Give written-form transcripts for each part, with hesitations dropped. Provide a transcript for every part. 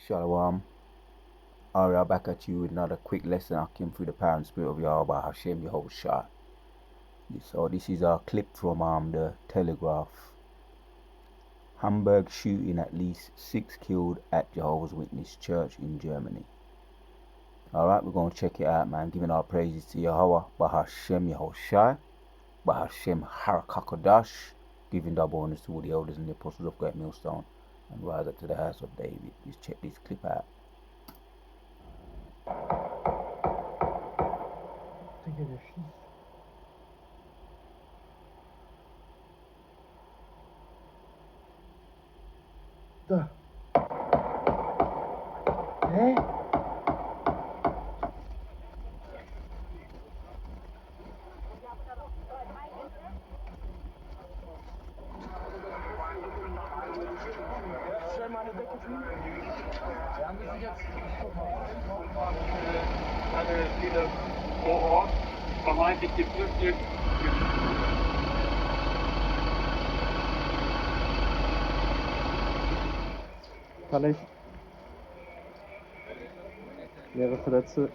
Shalom. Alright, back at you with another quick lesson. I came through the power and spirit of Jehovah Hashem Yehoshua. So this is a clip from the Telegraph. Hamburg shooting, at least 6 killed at Jehovah's Witness church in Germany. Alright, we're going to check it out, man. Giving our praises to Jehovah Bahashem Yehoshua, Bahashem Harakakodash. Giving double honors to all the elders and the apostles of Great Millstone, and rise up to the house of David. Let's check this clip out. Da. Hä? Schnell mal eine Decke ziehen. Ja, müssen jetzt alle viele vor Ort vermeintlich geflüchtet. Kann ich. Mehrere Verletzte.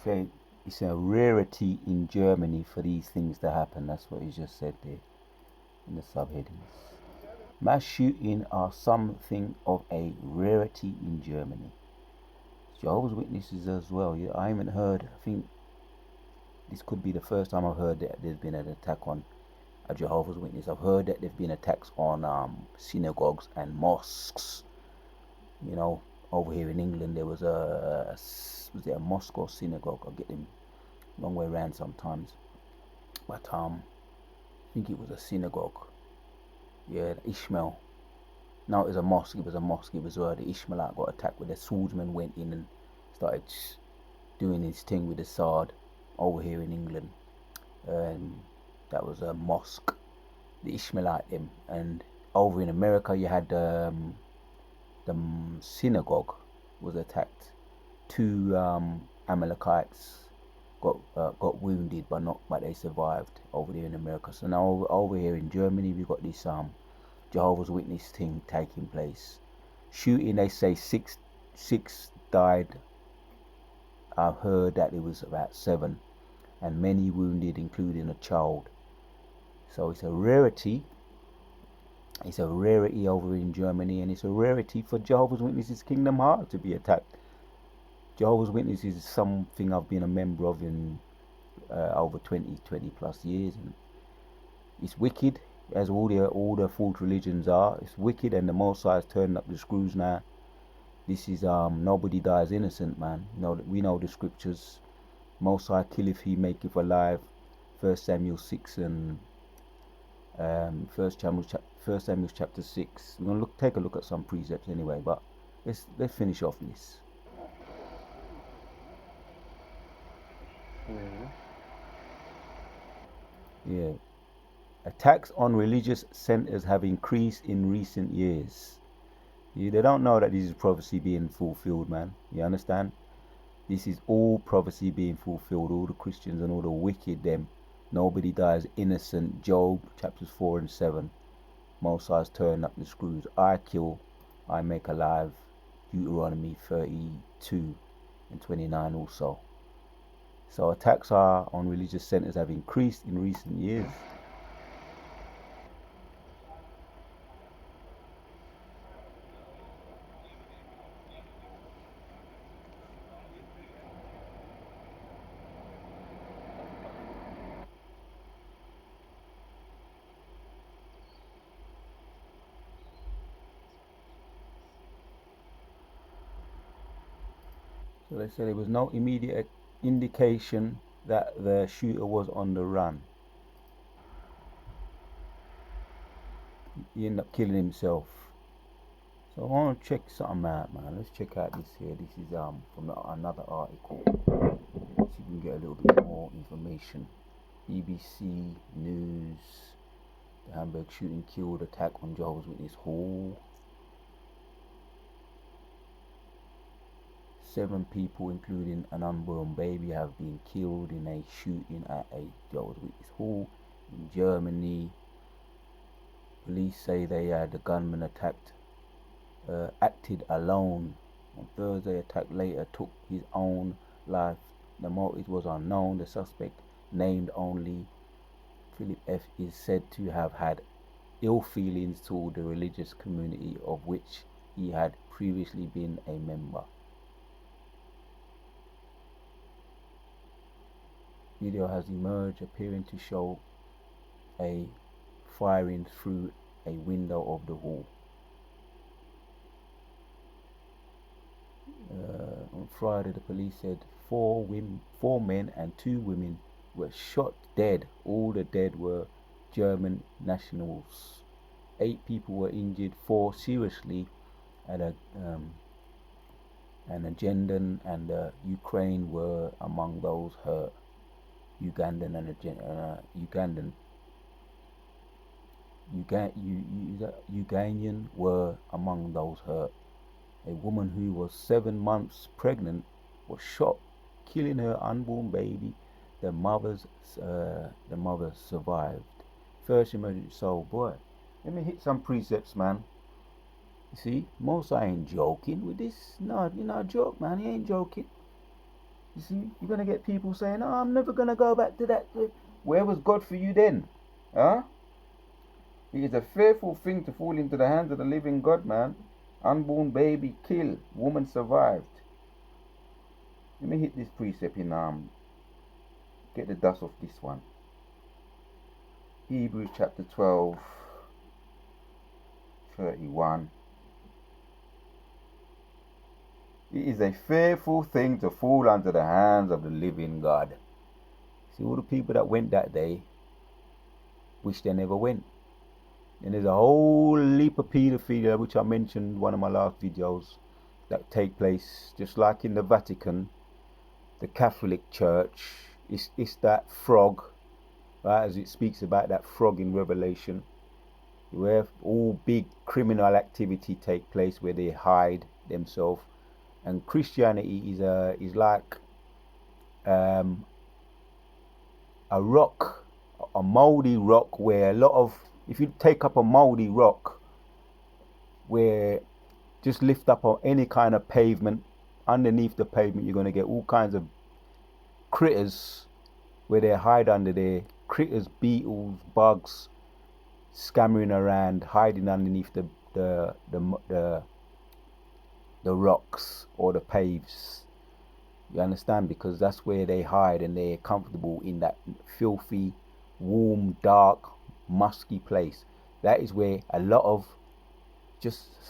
Say it's a rarity in Germany for these things to happen. That's what he just said there in the subheadings. Mass shooting are something of a rarity in Germany. Jehovah's Witnesses as well. Yeah, I haven't heard. I think this could be the first time I've heard that there's been an attack on a Jehovah's Witness. I've heard that there've been attacks on synagogues and mosques. You know, over here in England there was was it a mosque or synagogue? I get them long way around sometimes, but I think it was a synagogue. Yeah, Ishmael. No, it was a mosque. It was a mosque. It was where the Ishmaelite got attacked, where the swordsman went in and started doing his thing with the sword over here in England. That was a mosque, the Ishmaelite them. And over in America, you had the synagogue was attacked. 2 Amalekites got wounded, but they survived over there in America. So now over here in Germany, we got this Jehovah's Witness thing taking place. Shooting, they say six died. I've heard that it was about 7, and many wounded, including a child. So it's a rarity. It's a rarity over in Germany, and it's a rarity for Jehovah's Witnesses Kingdom Heart to be attacked. Jehovah's Witnesses is something I've been a member of in over 20 plus years, and it's wicked, as all the false religions are. It's wicked, and the Most High is turning up the screws now. This is nobody dies innocent, man. You know, we know the scriptures. Most High killeth, he maketh alive. 1 Samuel 6 and 1 Samuel chapter 6. We're gonna take a look at some precepts anyway, but let's finish off this. Yeah. Attacks on religious centers have increased in recent years. Yeah, they don't know that this is prophecy being fulfilled, man. You understand? This is all prophecy being fulfilled. All the Christians and all the wicked, them. Nobody dies innocent. Job chapters 4 and 7. Most High's turn up the screws. I kill, I make alive. Deuteronomy 32 and 29 also. So attacks on religious centers have increased in recent years. So they said there was no immediate indication that the shooter was on the run. He ended up killing himself. So I want to check something out, man. Let's check out this here. This is from another article. See if we can get a little bit more information. BBC News. The Hamburg shooting killed, attack on Jehovah's Witness Hall. 7 people, including an unborn baby, have been killed in a shooting at a Jehovah's Witness hall in Germany. Police say the gunman acted alone. On Thursday, attack later took his own life. The motive was unknown. The suspect, named only Philip F., is said to have had ill feelings toward the religious community of which he had previously been a member. Video has emerged appearing to show a firing through a window of the hall. On Friday, the police said 4 men and 2 women were shot dead. All the dead were German nationals. 8 people were injured, 4 seriously, and Ugandan and Ukraine were among those hurt. Ugandan were among those hurt. A woman who was 7 months pregnant was shot, killing her unborn baby. The mother survived. First emergency. So, boy, let me hit some precepts, man. You see, Mosai ain't joking with this. No, you're not a joke, man. He ain't joking. You see, you're going to get people saying, oh, I'm never going to go back to that. Where was God for you then? Huh? It is a fearful thing to fall into the hands of the living God, man. Unborn baby killed. Woman survived. Let me hit this precept in, get the dust off this one. Hebrews chapter 12, 31. It is a fearful thing to fall under the hands of the living God. See, all the people that went that day wish they never went. And there's a whole heap of paedophilia, which I mentioned in one of my last videos, that take place just like in the Vatican, the Catholic Church. It's that frog, right, as it speaks about that frog in Revelation, where all big criminal activity take place, where they hide themselves. And Christianity is like a rock, a moldy rock, where a lot of, if you take up a moldy rock, where just lift up on any kind of pavement, underneath the pavement you're going to get all kinds of critters where they hide under there. Critters, beetles, bugs, scammering around, hiding underneath the rocks or the paves. You understand? Because that's where they hide, and they're comfortable in that filthy, warm, dark, musky place. That is where a lot of,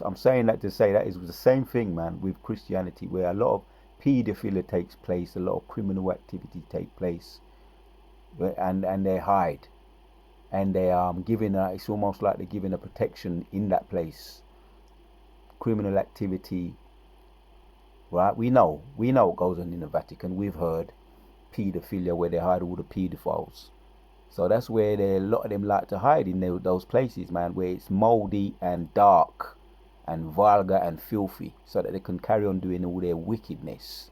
I'm saying that to say that is the same thing, man, with Christianity, where a lot of paedophilia takes place, a lot of criminal activity take place, and they hide, and they are giving it's almost like they're giving a protection in that place. Criminal activity, right? We know what goes on in the Vatican. We've heard paedophilia, where they hide all the paedophiles. So that's where a lot of them like to hide, in those places, man, where it's moldy and dark and vulgar and filthy, so that they can carry on doing all their wickedness,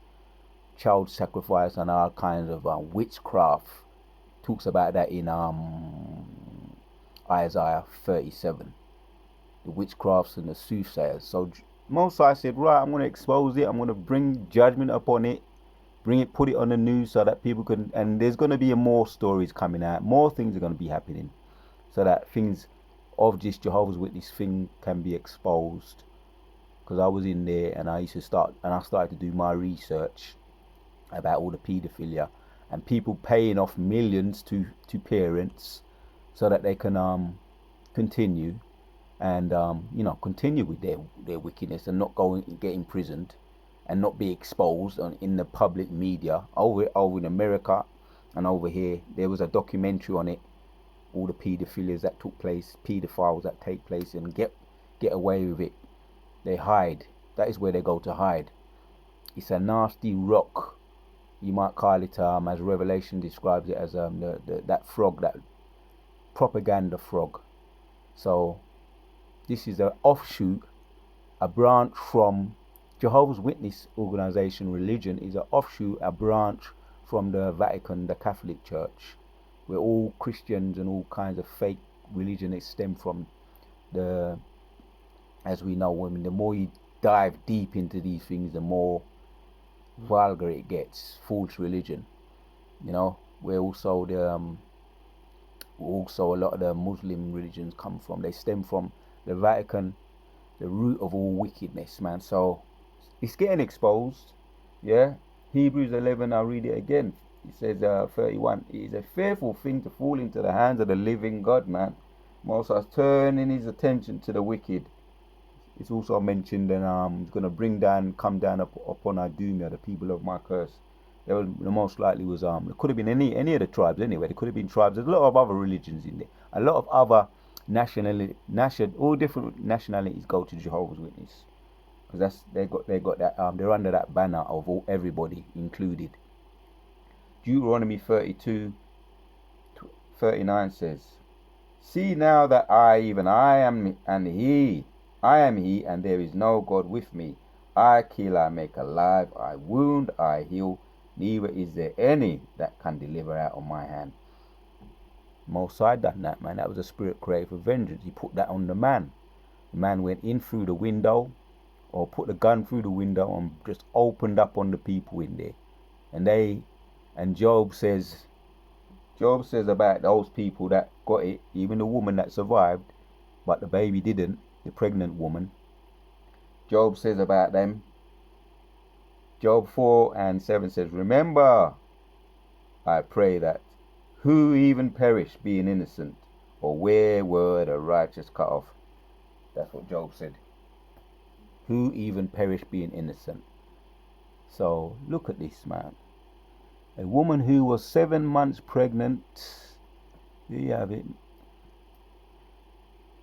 child sacrifice, and all kinds of witchcraft. Talks about that in Isaiah 37, the witchcrafts and the soothsayers. So Mosai said, right, I'm going to expose it, I'm going to bring judgment upon it, put it on the news, so that people can, and there's going to be more stories coming out, more things are going to be happening, so that things of this Jehovah's Witness thing can be exposed. Because I was in there, and I started to do my research about all the paedophilia, and people paying off millions to parents so that they can continue and continue with their wickedness, and not get imprisoned and not be exposed in the public media. Over in America and over here, there was a documentary on it, all the paedophilias that took place, pedophiles that take place and get away with it. They hide. That is where they go to hide. It's a nasty rock, you might call it, as Revelation describes it, as that frog, that propaganda frog. So this is an offshoot, a branch from Jehovah's Witness organization religion is an offshoot, a branch from the Vatican, the Catholic Church, where all Christians and all kinds of fake religion is stem from the, as we know, women. The more you dive deep into these things, the more vulgar it gets. False religion, where also a lot of the Muslim religions come from. They stem from the Vatican, the root of all wickedness, man. So it's getting exposed. Yeah. Hebrews 11, I'll read it again. It says 31, it is a fearful thing to fall into the hands of the living God, man. Moses turning his attention to the wicked. It's also mentioned, and it's going to come down upon Idumea, the people of my curse. The most likely was it could have been any of the tribes anyway. There could have been tribes. There's a lot of other religions in there. A lot of other all different nationalities go to Jehovah's Witness, because they got that they're under that banner of everybody included. Deuteronomy 32:39 says, "See now that I am he, and there is no God with me. I kill, I make alive, I wound, I heal, neither is there any that can deliver out of my hand." Most High done that, man. That was a spirit created for vengeance. He put that on the man. The man went in through the window, or put the gun through the window and just opened up on the people in there. And Job says about those people that got it, even the woman that survived, but the baby didn't, the pregnant woman. Job says about them, Job 4:7 says, "Remember, I pray that who even perished being innocent, or where were the righteous cut off?" That's what Job said. Who even perished being innocent? So look at this, man. A woman who was 7 months pregnant. There you have it.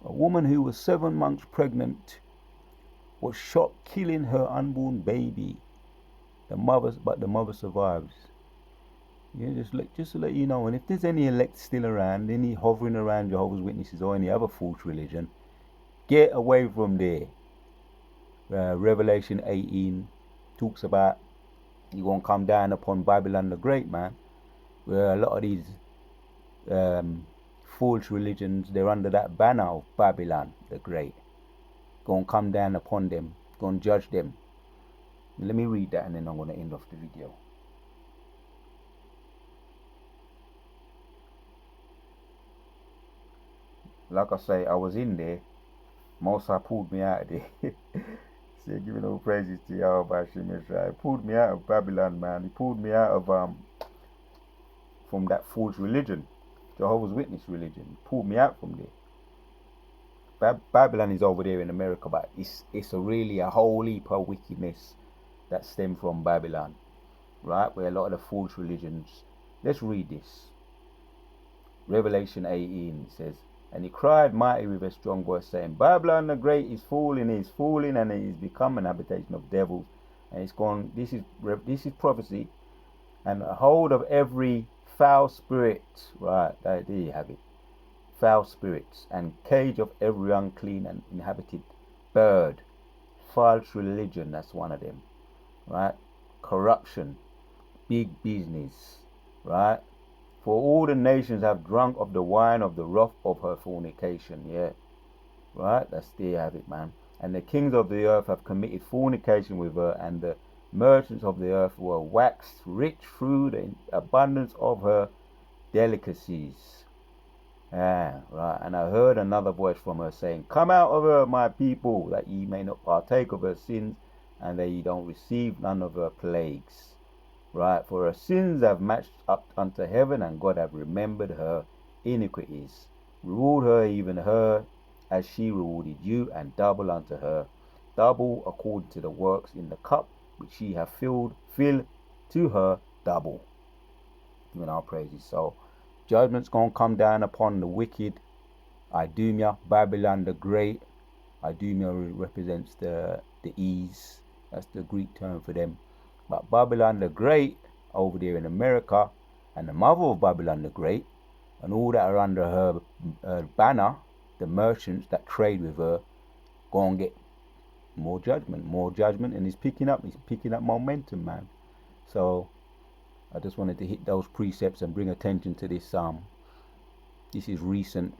A woman who was 7 months pregnant was shot, killing her unborn baby. But the mother survives. Yeah, just to let you know. And if there's any elect still around, any hovering around Jehovah's Witnesses or any other false religion, get away from there. Revelation 18 talks about you're going to come down upon Babylon the Great, man. Where a lot of these false religions, they're under that banner of Babylon the Great. Going to come down upon them, going to judge them. Let me read that and then I'm going to end off the video. Like I say, I was in there. Mosai pulled me out of there. Say, giving all praises to Jehovah Witness. He pulled me out of Babylon, man. He pulled me out of from that false religion, Jehovah's Witness religion. He pulled me out from there. Babylon is over there in America, but it's really a whole heap of wickedness that stem from Babylon, right? Where a lot of the false religions. Let's read this. Revelation 18 says, "And he cried mighty with a strong voice, saying, Babylon the Great is falling, and it is become an habitation of devils, and it's gone." This is prophecy, "and a hold of every foul spirit," right? There you have it. Foul spirits, and cage of every unclean and inhabited bird. False religion, that's one of them, right? Corruption, big business, right? "For all the nations have drunk of the wine of the wrath of her fornication." Yeah, right? There you have it, man. "And the kings of the earth have committed fornication with her, and the merchants of the earth were waxed rich through the abundance of her delicacies." Yeah, right. "And I heard another voice from her saying, Come out of her, my people, that ye may not partake of her sins, and that ye don't receive none of her plagues. Right, for her sins have matched up unto heaven, and God have remembered her iniquities. Reward her, even her, as she rewarded you, and double unto her, double according to the works in the cup which she hath filled, fill to her double." Giving our praises. So judgment's gonna come down upon the wicked. Idumea, Babylon the Great. Idumea represents the ease. That's the Greek term for them. But Babylon the Great over there in America, and the mother of Babylon the Great, and all that are under her banner, the merchants that trade with her, go and get more judgment, and it's picking up momentum, man. So I just wanted to hit those precepts and bring attention to this. This is recent,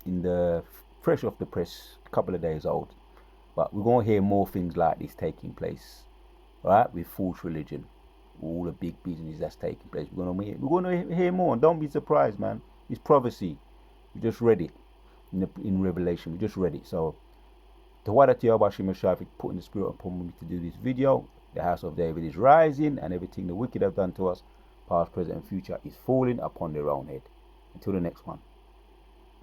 in the fresh off the press, a couple of days old, but we're gonna hear more things like this taking place, right? With false religion, all the big business that's taking place. We're gonna hear more, and don't be surprised, man. It's prophecy. We just read it in Revelation. We just read it. So the word that Jehovah Shemashai put in the spirit upon me to do this video. The house of David is rising, and everything the wicked have done to us, past, present, and future, is falling upon their own head. Until the next one.